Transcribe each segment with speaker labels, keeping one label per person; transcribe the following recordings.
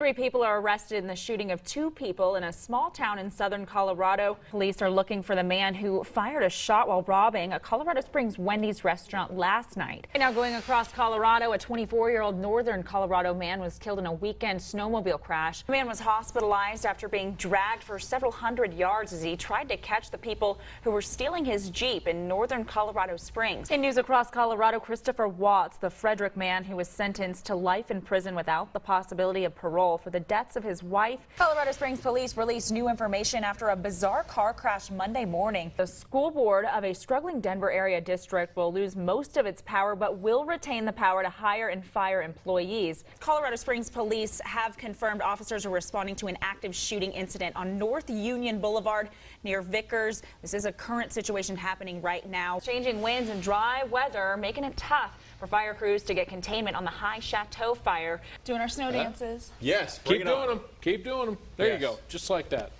Speaker 1: 3 people are arrested in the shooting of 2 people in a small town in southern Colorado. Police are looking for the man who fired a shot while robbing a Colorado Springs Wendy's restaurant last night. Now going across Colorado, a 24-year-old northern Colorado man was killed in a weekend snowmobile crash. The man was hospitalized after being dragged for several hundred yards as he tried to catch the people who were stealing his Jeep in northern Colorado Springs. In news across Colorado, Christopher Watts, the Frederick man who was sentenced to life in prison without the possibility of parole for the deaths of his wife. Colorado Springs police released new information after a bizarre car crash Monday morning. The school board of a struggling Denver area district will lose most of its power, but will retain the power to hire and fire employees. Colorado Springs police have confirmed officers are responding to an active shooting incident on North Union Boulevard near Vickers. This is a current situation happening right now. Changing winds and dry weather making it tough for fire crews to get containment on the High Chateau fire. Doing our snow dances.
Speaker 2: Yes,
Speaker 3: keep doing them. Keep doing them. There you go. Just like that.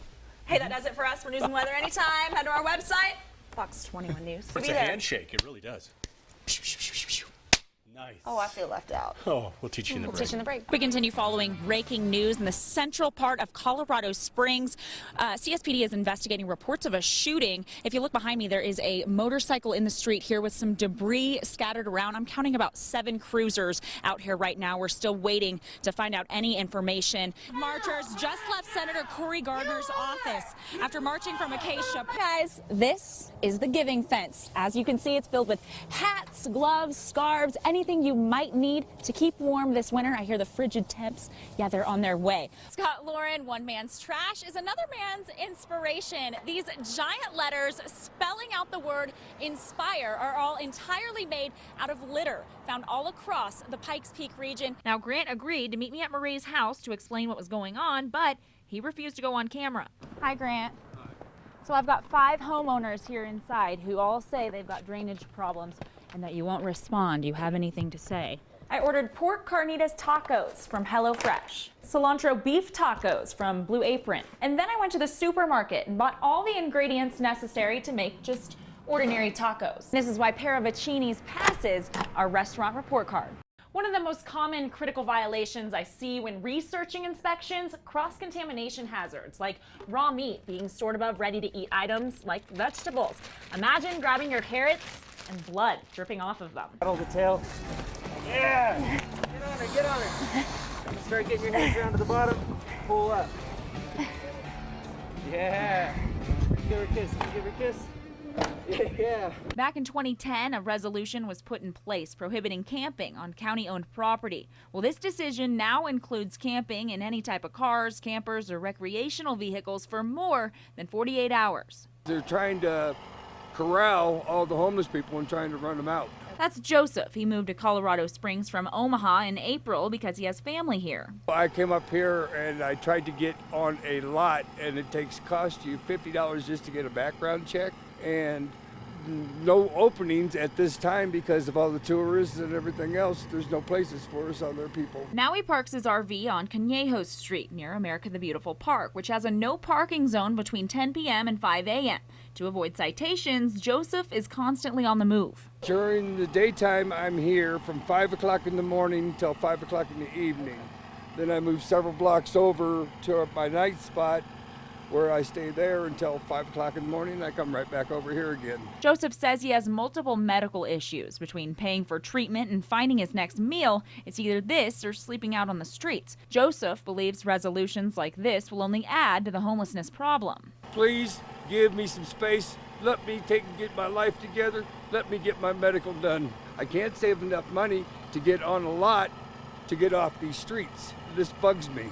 Speaker 1: Hey, that does it for us. For news and weather anytime, head to our website, Fox 21 News.
Speaker 2: It's a handshake. It really does. Nice.
Speaker 4: Oh, I feel left out.
Speaker 2: Oh, we'll teach you in the break.
Speaker 1: We continue following breaking news in the central part of Colorado Springs. CSPD is investigating reports of a shooting. If you look behind me, there is a motorcycle in the street here with some debris scattered around. I'm counting about 7 cruisers out here right now. We're still waiting to find out any information. Marchers just left Senator Cory Gardner's office after marching from Acacia. Guys, this is the giving fence. As you can see, it's filled with hats, gloves, scarves, anything you might need to keep warm this winter. I hear the frigid temps. Yeah, they're on their way. Scott Lauren, one man's trash is another man's inspiration. These giant letters spelling out the word inspire are all entirely made out of litter found all across the Pikes Peak region. Now, Grant agreed to meet me at Marie's house to explain what was going on, but he refused to go on camera. Hi, Grant. So I've got 5 homeowners here inside who all say they've got drainage problems and that you won't respond. Do you have anything to say? I ordered pork carnitas tacos from HelloFresh, cilantro beef tacos from Blue Apron, and then I went to the supermarket and bought all the ingredients necessary to make just ordinary tacos. This is why Paravicini's passes our restaurant report card. One of the most common critical violations I see when researching inspections, cross-contamination hazards, like raw meat being stored above ready-to-eat items like vegetables. Imagine grabbing your carrots and blood dripping off of them.
Speaker 5: Paddle the tail. Yeah! Get on her, get on her. Start getting your knees down to the bottom. Pull up. Yeah. Give her a kiss. Give her a kiss. Yeah.
Speaker 1: Back in 2010, a resolution was put in place prohibiting camping on county-owned property. Well, this decision now includes camping in any type of cars, campers, or recreational vehicles for more than 48 hours.
Speaker 6: They're trying to corral all the homeless people and trying to run them out.
Speaker 1: That's Joseph. He moved to Colorado Springs from Omaha in April because he has family here.
Speaker 6: I came up here and I tried to get on a lot, and it cost you $50 just to get a background check, and no openings at this time because of all the tourists and everything else. There's no places for us other people.
Speaker 1: Now he parks his RV on Conejos Street near America the Beautiful Park, which has a no parking zone between 10 p.m. and 5 a.m. To avoid citations, Joseph is constantly on the move.
Speaker 6: During the daytime, I'm here from 5 o'clock in the morning till 5 o'clock in the evening. Then I move several blocks over to my night spot, where I stay there until 5 o'clock in the morning, and I come right back over here again.
Speaker 1: Joseph says he has multiple medical issues. Between paying for treatment and finding his next meal, it's either this or sleeping out on the streets. Joseph believes resolutions like this will only add to the homelessness problem.
Speaker 6: Please give me some space. Let me get my life together. Let me get my medical done. I can't save enough money to get on a lot to get off these streets. This bugs me.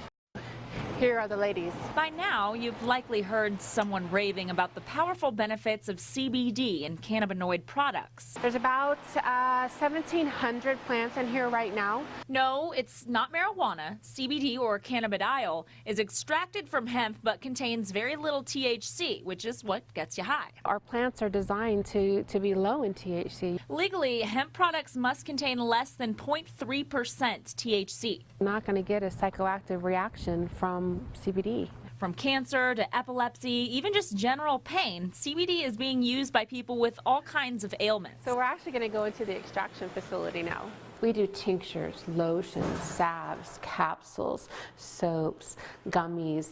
Speaker 4: Here are the ladies.
Speaker 1: By now, you've likely heard someone raving about the powerful benefits of CBD and cannabinoid products.
Speaker 4: There's about 1,700 plants in here right now.
Speaker 1: No, it's not marijuana. CBD, or cannabidiol, is extracted from hemp but contains very little THC, which is what gets you high.
Speaker 4: Our plants are designed to be low in THC.
Speaker 1: Legally, hemp products must contain less than 0.3% THC.
Speaker 4: I'm not going to get a psychoactive reaction from CBD.
Speaker 1: From cancer to epilepsy, even just general pain, CBD is being used by people with all kinds of ailments.
Speaker 4: So we're actually going to go into the extraction facility now. We do tinctures, lotions, salves, capsules, soaps, gummies,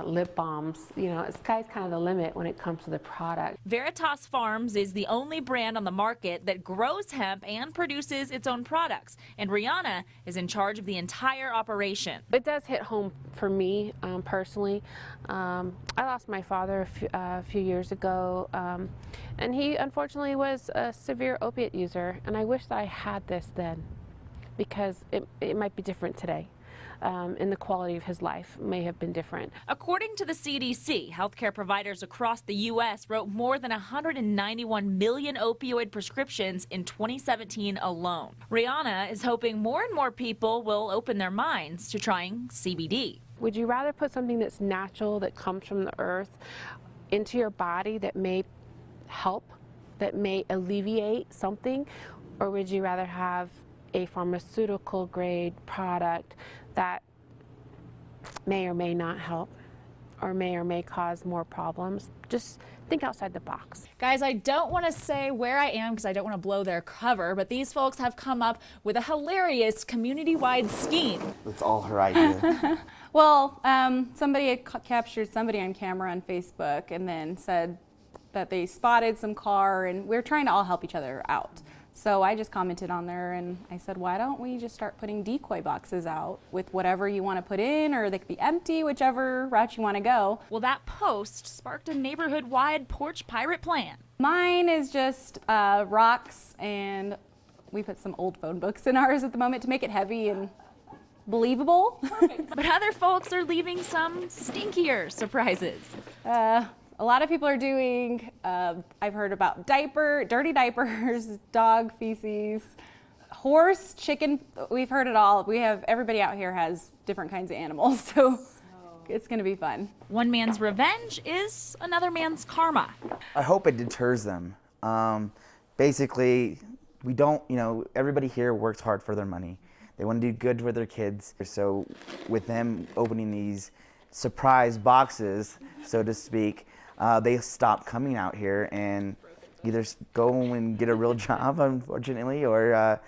Speaker 4: lip balms. You know, sky's kind of the limit when it comes to the product.
Speaker 1: Veritas Farms is the only brand on the market that grows hemp and produces its own products. And Rihanna is in charge of the entire operation.
Speaker 4: It does hit home for me personally. I lost my father a few years ago, and he unfortunately was a severe opiate user, and I wish that I had this then, because it might be different today. And the quality of his life may have been different.
Speaker 1: According to the CDC, healthcare providers across the U.S. wrote more than 191 million opioid prescriptions in 2017 alone. Rihanna is hoping more and more people will open their minds to trying CBD.
Speaker 4: Would you rather put something that's natural, that comes from the earth, into your body that may help, that may alleviate something, or would you rather have a pharmaceutical grade product that may or may not help, or may cause more problems? Just think outside the box.
Speaker 1: Guys, I don't want to say where I am because I don't want to blow their cover, but these folks have come up with a hilarious community-wide scheme.
Speaker 7: It's all her idea.
Speaker 8: Well, somebody had captured somebody on camera on Facebook and then said that they spotted some car, and we're trying to all help each other out. So I just commented on there and I said, why don't we just start putting decoy boxes out with whatever you want to put in, or they could be empty, whichever route you want to go.
Speaker 1: Well, that post sparked a neighborhood-wide porch pirate plan.
Speaker 8: Mine is just rocks, and we put some old phone books in ours at the moment to make it heavy and believable.
Speaker 1: But other folks are leaving some stinkier surprises.
Speaker 8: A lot of people are doing, I've heard about dirty diapers, dog feces, horse, chicken. We've heard it all. Everybody out here has different kinds of animals, so it's going to be fun.
Speaker 1: One man's revenge is another man's karma.
Speaker 7: I hope it deters them. Basically, we don't, everybody here works hard for their money. They want to do good for their kids. So with them opening these surprise boxes, so to speak, they stop coming out here and either go and get a real job, unfortunately, or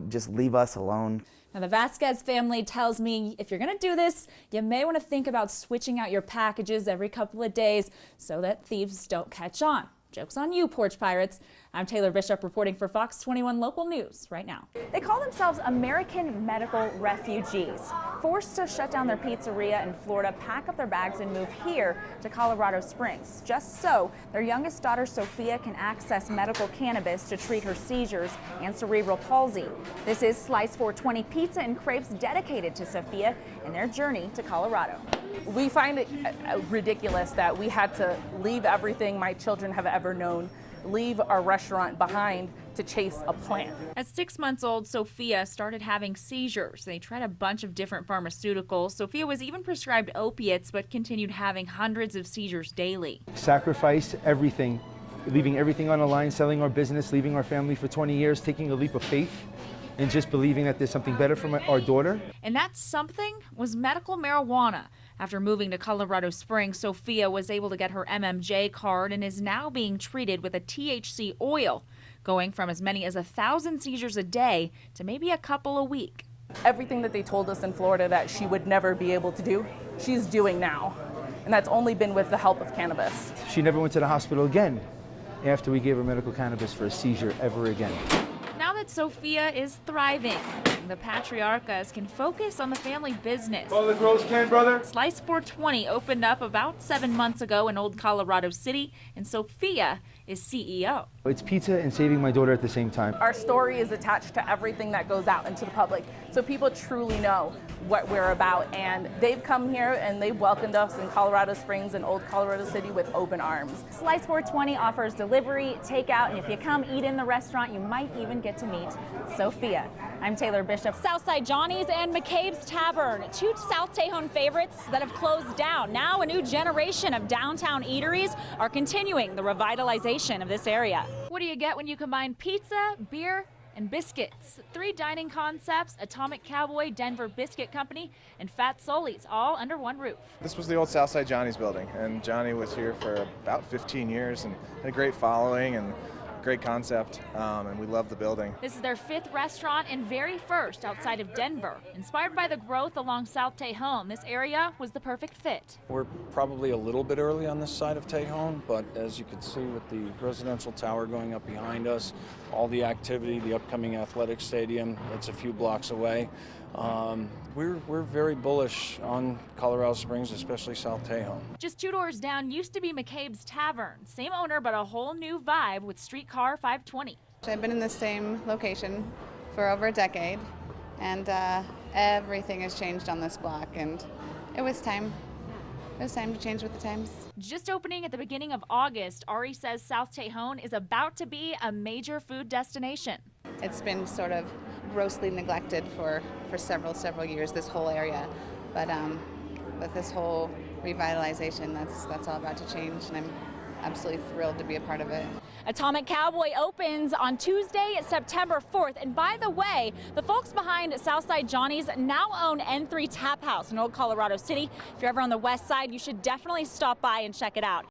Speaker 7: just leave us alone.
Speaker 1: Now, the Vasquez family tells me if you're going to do this, you may want to think about switching out your packages every couple of days so that thieves don't catch on. Joke's on you, porch pirates. I'm Taylor Bishop reporting for Fox 21 Local News right now. They call themselves American Medical Refugees. Forced to shut down their pizzeria in Florida, pack up their bags and move here to Colorado Springs, just so their youngest daughter, Sophia, can access medical cannabis to treat her seizures and cerebral palsy. This is Slice 420 Pizza and Crepes dedicated to Sophia and their journey to Colorado.
Speaker 9: We find it ridiculous that we had to leave everything my children have ever known, leave our restaurant behind to chase a plant.
Speaker 1: At 6 months old, Sophia started having seizures. They tried a bunch of different pharmaceuticals. Sophia was even prescribed opiates, but continued having hundreds of seizures daily.
Speaker 10: Sacrifice everything, leaving everything on the line, selling our business, leaving our family for 20 years, taking a leap of faith, and just believing that there's something better for our daughter.
Speaker 1: And that something was medical marijuana. After moving to Colorado Springs, Sophia was able to get her MMJ card and is now being treated with a THC oil, going from as many as 1,000 seizures a day to maybe a couple a week.
Speaker 9: Everything that they told us in Florida that she would never be able to do, she's doing now. And that's only been with the help of cannabis.
Speaker 10: She never went to the hospital again after we gave her medical cannabis for a seizure ever again.
Speaker 1: Now that Sophia is thriving, the Patriarchas can focus on the family business.
Speaker 10: All the girls can, brother.
Speaker 1: Slice 420 opened up about 7 months ago in Old Colorado City, and Sophia is CEO.
Speaker 10: It's pizza and saving my daughter at the same time.
Speaker 9: Our story is attached to everything that goes out into the public, so people truly know what we're about. And they've come here and they've welcomed us in Colorado Springs and Old Colorado City with open arms.
Speaker 1: Slice 420 offers delivery, takeout, and if you come eat in the restaurant, you might even get to meet Sophia. I'm Taylor Bishop. Southside Johnny's and McCabe's Tavern, two South Tejon favorites that have closed down. Now a new generation of downtown eateries are continuing the revitalization of this area. What do you get when you combine pizza, beer, and biscuits? 3 dining concepts: Atomic Cowboy, Denver Biscuit Company, and Fat Sully's, all under one roof.
Speaker 11: This was the old Southside Johnny's building, and Johnny was here for about 15 years and had a great following, and great concept, and we love the building.
Speaker 12: This is their 5th restaurant and very first outside of Denver. Inspired by the growth along South Tejon, this area was the perfect fit.
Speaker 13: We're probably a little bit early on this side of Tejon, but as you can see with the residential tower going up behind us, all the activity, the upcoming athletic stadium that's a few blocks away, we're very bullish on Colorado Springs, especially South Tejon.
Speaker 12: Just 2 doors down used to be McCabe's Tavern. Same owner, but a whole new vibe with Streetcar 520.
Speaker 14: I've been in the same location for over a decade, and everything has changed on this block, and it was time. It was time to change with the times.
Speaker 12: Just opening at the beginning of August, Ari says South Tejon is about to be a major food destination.
Speaker 14: It's been sort of grossly neglected for several years, this whole area. But with this whole revitalization, that's all about to change, and I'm absolutely thrilled to be a part of it.
Speaker 12: Atomic Cowboy opens on Tuesday, September 4th. And by the way, the folks behind Southside Johnny's now own N3 Tap House in Old Colorado City. If you're ever on the west side, you should definitely stop by and check it out.